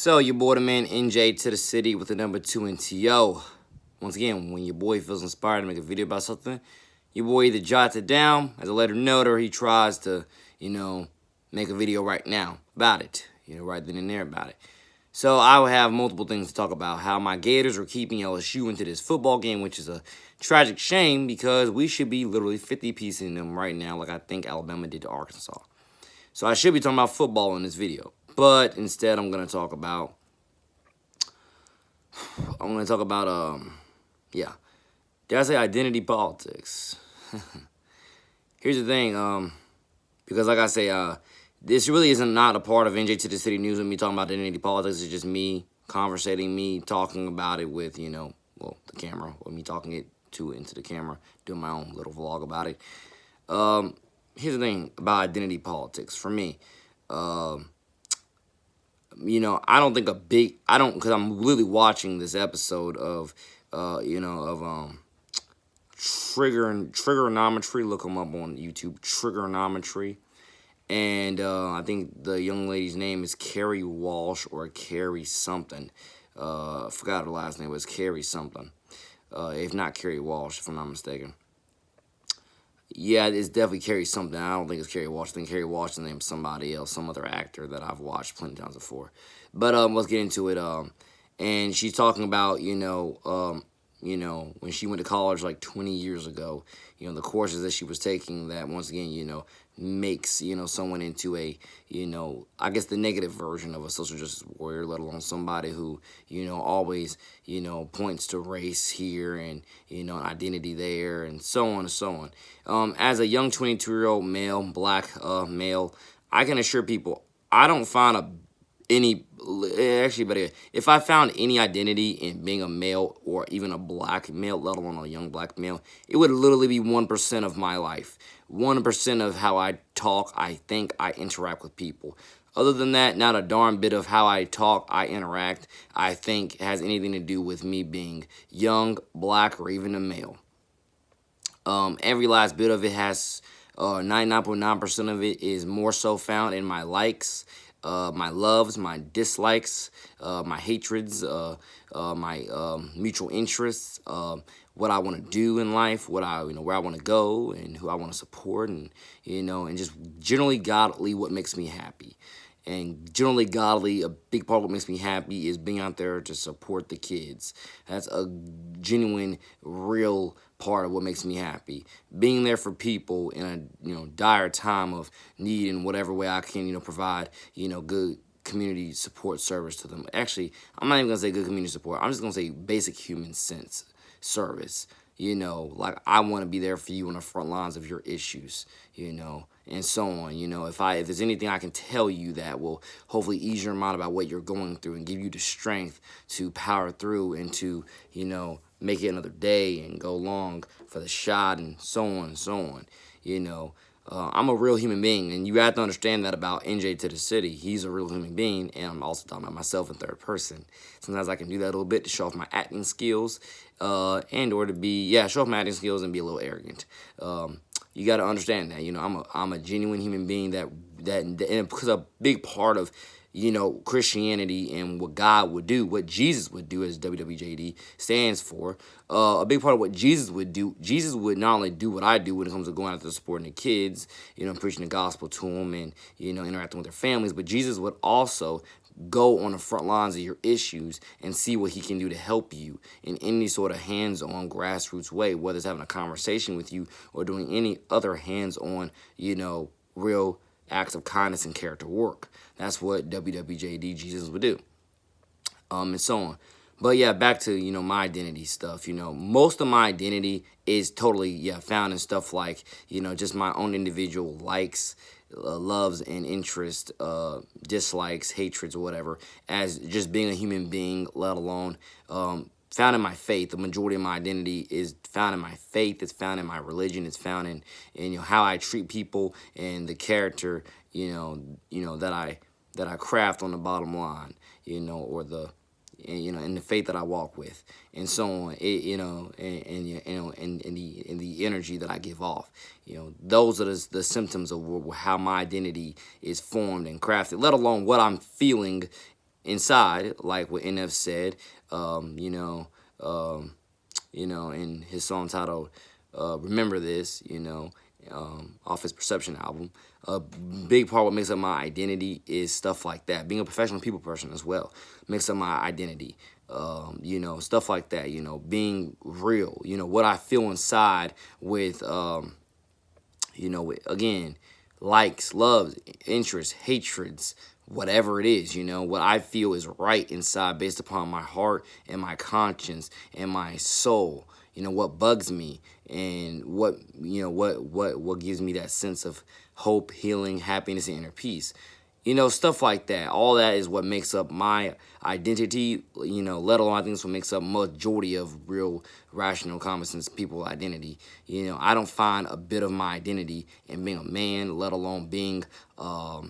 So, your boy, the man NJ to the city with the number 2 NTO. Once again, when your boy feels inspired to make a video about something, your boy either jots it down as a letter note or he tries to, make a video right now about it, right then and there about it. So, I will have multiple things to talk about. How my Gators are keeping LSU into this football game, which is a tragic shame because we should be literally 50-piecing them right now, like I think Alabama did to Arkansas. So, I should be talking about football in this video. But instead, I'm going to talk about, did I say identity politics? Here's the thing, because like I say, this really isn't not a part of NJ to the City News with me talking about identity politics. It's just me conversating, me talking about it with, the camera, or me talking it into the camera, doing my own little vlog about it. Here's the thing about identity politics for me. I don't think because I'm really watching this episode of, Triggernometry. Look them up on YouTube, Triggernometry. And I think the young lady's name is Carrie Walsh or Carrie something. I forgot her last name, was Carrie something. If not Carrie Walsh, if I'm not mistaken. Yeah, it's definitely Carrie something. I don't think it's Carrie Walsh. I think Carrie Walsh is the name of somebody else, some other actor that I've watched plenty of times before. But let's get into it. And she's talking about, when she went to college like 20 years ago, the courses that she was taking that once again, makes, someone into a, I guess the negative version of a social justice warrior, let alone somebody who, always, points to race here and, an identity there and so on and so on. As a young 22-year-old male, black male, I can assure people I don't find if I found any identity in being a male or even a black male, let alone a young black male, it would literally be 1% of my life. 1% of how I talk, I think, I interact with people. Other than that, not a darn bit of how I talk, I interact, I think has anything to do with me being young, black, or even a male. Every last bit of it has 99.9% of it is more so found in my likes, my loves, my dislikes, my hatreds, my mutual interests, what I want to do in life, where I want to go, and who I want to support, and and just generally godly what makes me happy. And generally godly, a big part of what makes me happy is being out there to support the kids. That's a genuine, real part of what makes me happy. Being there for people in a dire time of need in whatever way I can provide good community support service to them. Actually, I'm not even gonna say good community support. I'm just gonna say basic human sense service. Like I want to be there for you on the front lines of your issues, and so on. If there's anything I can tell you that will hopefully ease your mind about what you're going through and give you the strength to power through and to, make it another day and go long for the shot and so on and so on. I'm a real human being, and you have to understand that about NJ to the City. He's a real human being, and I'm also talking about myself in third person. Sometimes I can do that a little bit to show off my acting skills, show off my acting skills and be a little arrogant. You got to understand that, I'm a genuine human being that because a big part of Christianity and what God would do, what Jesus would do, as WWJD stands for. A big part of what Jesus would do, Jesus would not only do what I do when it comes to going out there supporting the kids, preaching the gospel to them and, interacting with their families, but Jesus would also go on the front lines of your issues and see what he can do to help you in any sort of hands-on grassroots way, whether it's having a conversation with you or doing any other hands-on, real acts of kindness and character work. That's what WWJD Jesus would do, and so on. But yeah, back to my identity stuff. Most of my identity is totally found in stuff like just my own individual likes, loves and interests, dislikes, hatreds, or whatever, as just being a human being, let alone found in my faith. The majority of my identity is found in my faith. It's found in my religion. It's found in how I treat people and the character that I craft on the bottom line, or the and the faith that I walk with, and so on. And the energy that I give off. Those are the symptoms of how my identity is formed and crafted. Let alone what I'm feeling inside, like what NF said, um, in his song titled "Remember This," off his Perception album. A big part of what makes up my identity is stuff like that. Being a professional people person as well makes up my identity. Stuff like that. Being real. What I feel inside with, again, likes, loves, interests, hatreds, whatever it is, what I feel is right inside based upon my heart and my conscience and my soul. What bugs me and what gives me that sense of hope, healing, happiness, and inner peace. Stuff like that. All that is what makes up my identity, let alone I think it's what makes up majority of real rational common sense people identity. I don't find a bit of my identity in being a man, let alone being a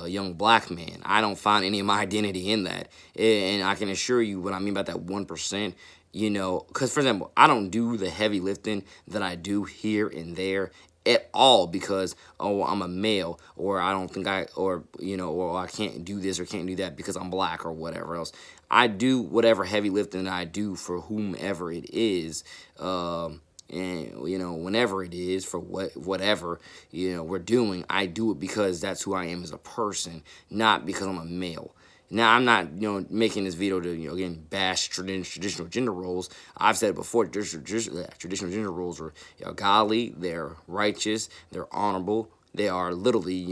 young black man. I don't find any of my identity in that. And I can assure you what I mean by that 1%, because for example, I don't do the heavy lifting that I do here and there at all because, oh, I'm a male, or I don't think or I can't do this or can't do that because I'm black or whatever else. I do whatever heavy lifting I do for whomever it is. And whenever it is for whatever we're doing, I do it because that's who I am as a person, not because I'm a male. Now, I'm not making this video to again bash traditional gender roles. I've said it before, traditional gender roles are godly, they're righteous, they're honorable. They are literally,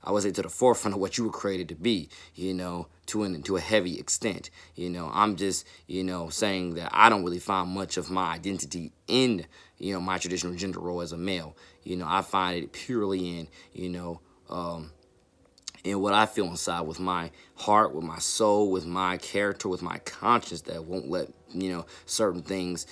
I would say, to the forefront of what you were created to be, to a heavy extent. I'm just, saying that I don't really find much of my identity in, my traditional gender role as a male. I find it purely in, and what I feel inside with my heart, with my soul, with my character, with my conscience that won't let certain things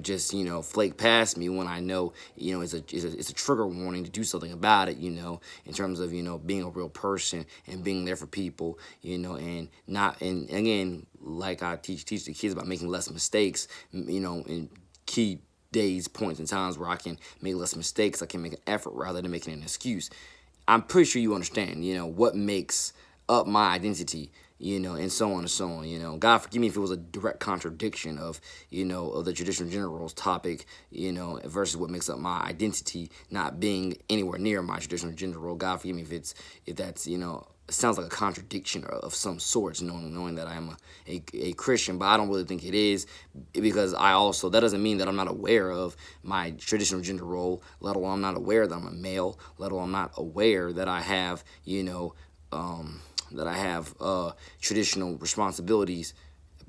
just flake past me when I know it's a trigger warning to do something about it, in terms of being a real person and being there for people, and not, and again, like I teach the kids about making less mistakes, in key days, points, and times where I can make less mistakes. I can make an effort rather than making an excuse. I'm pretty sure you understand, what makes up my identity, and so on and so on, God forgive me if it was a direct contradiction of, of the traditional gender roles topic, versus what makes up my identity not being anywhere near my traditional gender role. God forgive me if that's, it sounds like a contradiction of some sorts, knowing that I am a Christian, but I don't really think it is, because that doesn't mean that I'm not aware of my traditional gender role, let alone I'm not aware that I'm a male, let alone I'm not aware that I have, traditional responsibilities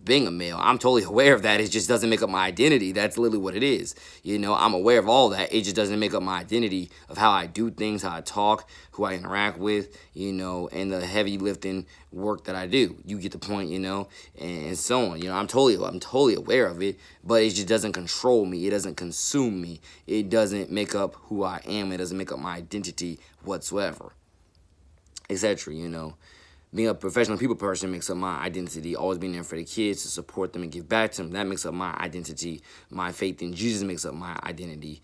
being a male. I'm totally aware of that. It just doesn't make up my identity. That's literally what it is. I'm aware of all that. It just doesn't make up my identity of how I do things, how I talk, who I interact with, and the heavy lifting work that I do. You get the point, and so on. I'm totally aware of it, but it just doesn't control me. It doesn't consume me. It doesn't make up who I am. It doesn't make up my identity whatsoever, etc. Being a professional people person makes up my identity. Always being there for the kids, to support them and give back to them, that makes up my identity. My faith in Jesus makes up my identity.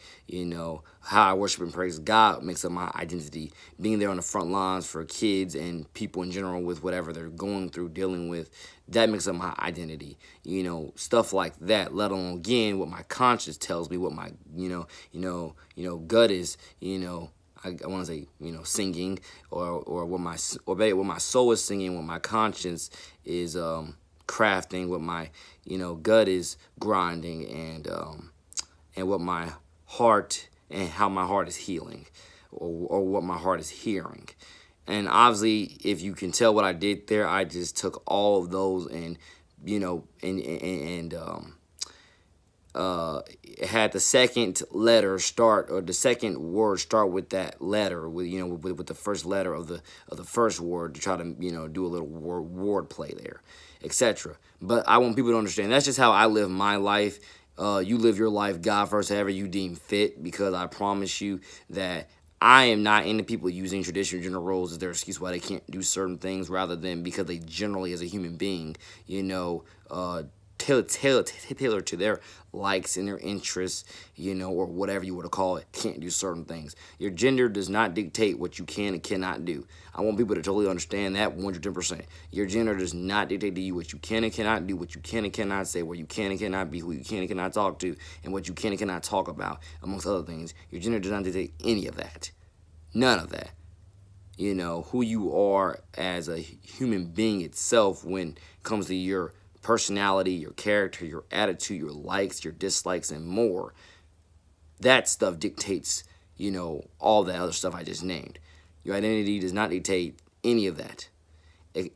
How I worship and praise God makes up my identity. Being there on the front lines for kids and people in general with whatever they're going through, dealing with, that makes up my identity. Stuff like that. Let alone, again, what my conscience tells me, what my gut is, I want to say, singing, or what my soul is singing, what my conscience is crafting, what my gut is grinding, and what my heart and how my heart is healing, or what my heart is hearing. And obviously, if you can tell what I did there, I just took all of those and had the second letter start, or the second word start with that letter, with the first letter of the first word, to try to do a little word play there, etc. But I want people to understand that's just how I live my life. You live your life, God first, however you deem fit, because I promise you that I am not into people using traditional gender roles as their excuse why they can't do certain things, rather than because they generally, as a human being, tailor to their likes and their interests, or whatever you want to call it. Can't do certain things. Your gender does not dictate what you can and cannot do. I want people to totally understand that 110%. Your gender does not dictate to you what you can and cannot do, what you can and cannot say, where you can and cannot be, who you can and cannot talk to, and what you can and cannot talk about, amongst other things. Your gender does not dictate any of that. None of that. Who you are as a human being itself when it comes to your personality, your character, your attitude, your likes, your dislikes, and more. That stuff dictates, all that other stuff I just named. Your identity does not dictate any of that,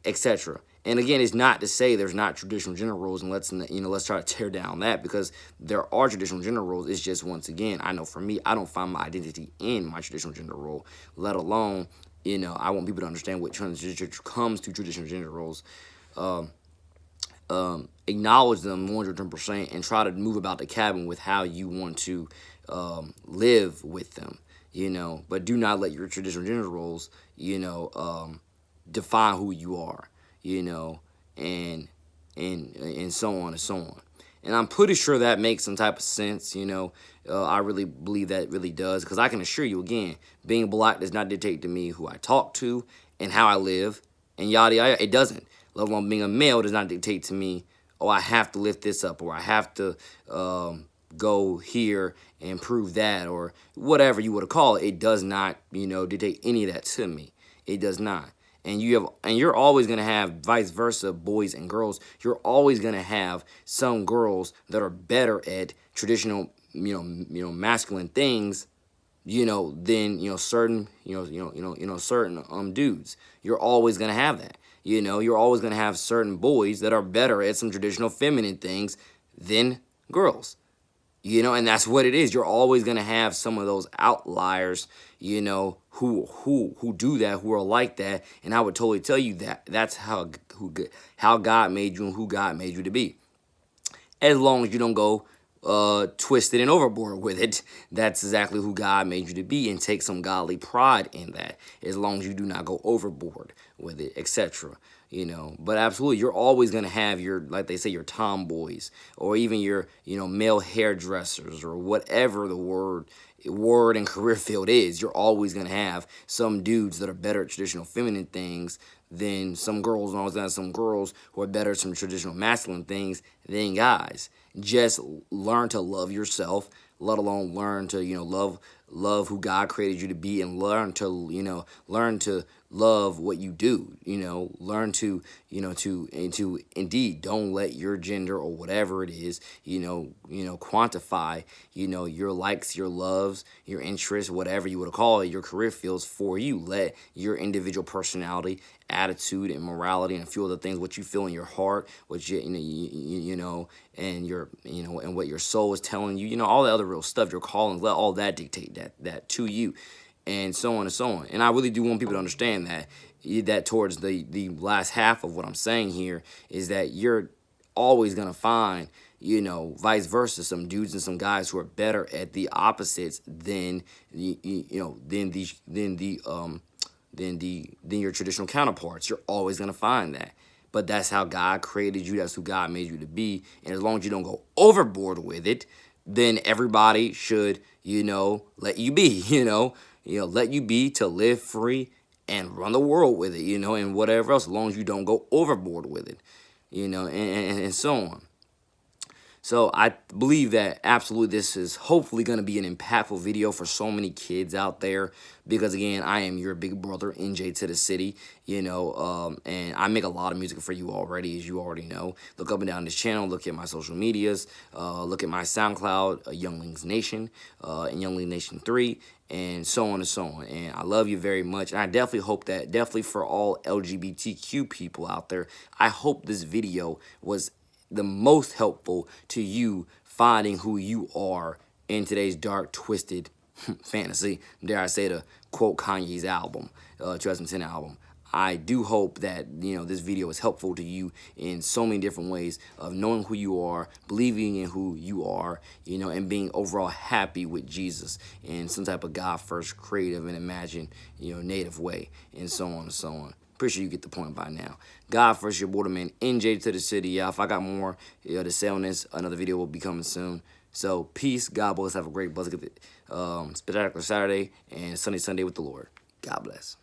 etc. And again, it's not to say there's not traditional gender roles, and let's try to tear down that, because there are traditional gender roles. It's just, once again, I know for me, I don't find my identity in my traditional gender role, let alone, I want people to understand what comes to traditional gender roles. Acknowledge them 110% and try to move about the cabin with how you want to live with them, but do not let your traditional gender roles, define who you are, and so on and so on. And I'm pretty sure that makes some type of sense, I really believe that really does, because I can assure you, again, being black does not dictate to me who I talk to and how I live, and yada yada. It doesn't. Let alone being a male does not dictate to me, oh, I have to lift this up, or I have to go here and prove that, or whatever you would call it. It does not, dictate any of that to me. It does not. And you're always gonna have vice versa, boys and girls. You're always gonna have some girls that are better at traditional, masculine things, than certain, certain dudes. You're always gonna have that. You're always gonna have certain boys that are better at some traditional feminine things than girls. And that's what it is. You're always gonna have some of those outliers, who do that, who are like that. And I would totally tell you that that's how God made you and who God made you to be. As long as you don't go twisted and overboard with it, that's exactly who God made you to be, and take some godly pride in that. As long as you do not go overboard with it, etc. But absolutely, you're always gonna have your, like they say, your tomboys, or even your, male hairdressers, or whatever the word and career field is. You're always gonna have some dudes that are better at traditional feminine things than some girls, and always gonna have some girls who are better at some traditional masculine things than guys. Just learn to love yourself, let alone learn to, love who God created you to be, and learn to love what you do, learn to, to indeed, don't let your gender or whatever it is, quantify, your likes, your loves, your interests, whatever you would call it, your career fields for you. Let your individual personality, attitude, and morality, and a few other things, what you feel in your heart, what you, and your, and what your soul is telling you, all the other real stuff, your calling, let all that dictate that to you, and so on and so on. And I really do want people to understand that towards the last half of what I'm saying here is that you're always gonna find, vice versa, some dudes and some guys who are better at the opposites than than your traditional counterparts. You're always gonna find that. But that's how God created you. That's who God made you to be. And as long as you don't go overboard with it, then everybody should, let you be, let you be, to live free and run the world with it, and whatever else, as long as you don't go overboard with it, and so on. So I believe that absolutely this is hopefully going to be an impactful video for so many kids out there, because again, I am your big brother, NJ to the city, and I make a lot of music for you already, as you already know. Look up and down this channel, look at my social medias, look at my SoundCloud, Younglings Nation, and Youngling Nation 3, and so on and so on. And I love you very much, and I definitely hope that, definitely for all LGBTQ people out there, I hope this video was the most helpful to you finding who you are in today's dark, twisted fantasy. Dare I say, to quote Kanye's album, 2010 album. I do hope that, this video is helpful to you in so many different ways of knowing who you are, believing in who you are, and being overall happy with Jesus in some type of God-first, creative, and imagined, native way, and so on and so on. Pretty sure you get the point by now. God first, your borderman, NJ to the city. Yeah, if I got more to say on this, another video will be coming soon. So, peace. God bless. Have a great, blessed, spectacular Saturday and Sunday with the Lord. God bless.